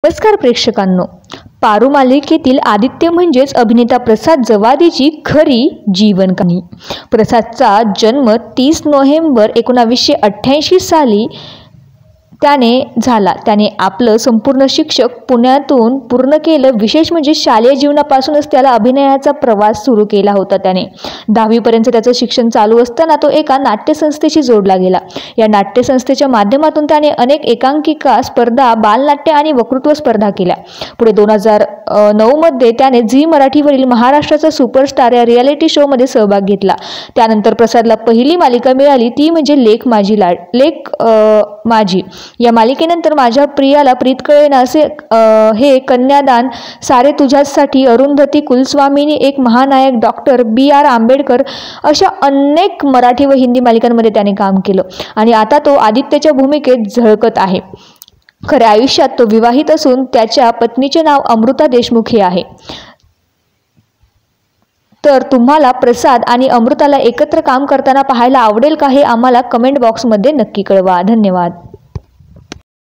नमस्कार प्रेक्षकांनो, पारू मालिकेतील आदित्य म्हणजेच अभिनेता प्रसाद जवादेची खरी जीवन कहाणी। प्रसादचा जन्म 30 नोव्हेंबर 1988 साली त्याने आपलं संपूर्ण शिक्षण पुण्यातून पूर्ण केलं। विशेष म्हणजे शालेय जीवनापासूनच त्याला अभिनयाचा प्रवास सुरू केला होता। त्याने 10वी पर्यंत त्याचं शिक्षण चालू असताना तो एका नाट्यसंस्थेशी जोडला गेला। या नाट्यसंस्थेच्या माध्यमातून त्याने अनेक एकांकिका स्पर्धा, बालनाट्य आणि वक्तृत्व स्पर्धा केल्या। पुढे 2009 मध्ये त्याने झी मराठीवरील महाराष्ट्राचा सुपरस्टार या रियालिटी शो मध्ये सहभाग घेतला। त्यानंतर प्रसादला पहिली मालिका मिळाली, ती म्हणजे लेक माझी। या मालिकेनंतर माझ्या प्रियाला प्रीत कळेना, असे हे कन्यादान, सारे तुझ्यासाठी, अरुंधती कुलस्वामिनी, एक महानायक, डॉक्टर B.R. आंबेडकर अशा अनेक मराठी व हिंदी मालिकांमध्ये त्याने काम केलं आणि आता तो आदित्यच्या भूमिकेत झळकत आहे। खऱ्या आयुष्यात तो विवाहित असून त्याच्या पत्नीचे नाव अमृता देशमुख हे आहे। तर तुम्हाला प्रसाद आणि अमृताला एकत्र काम करताना पाहायला आवडेल का, हे आम्हाला कमेंट बॉक्समध्ये नक्की कळवा। धन्यवाद।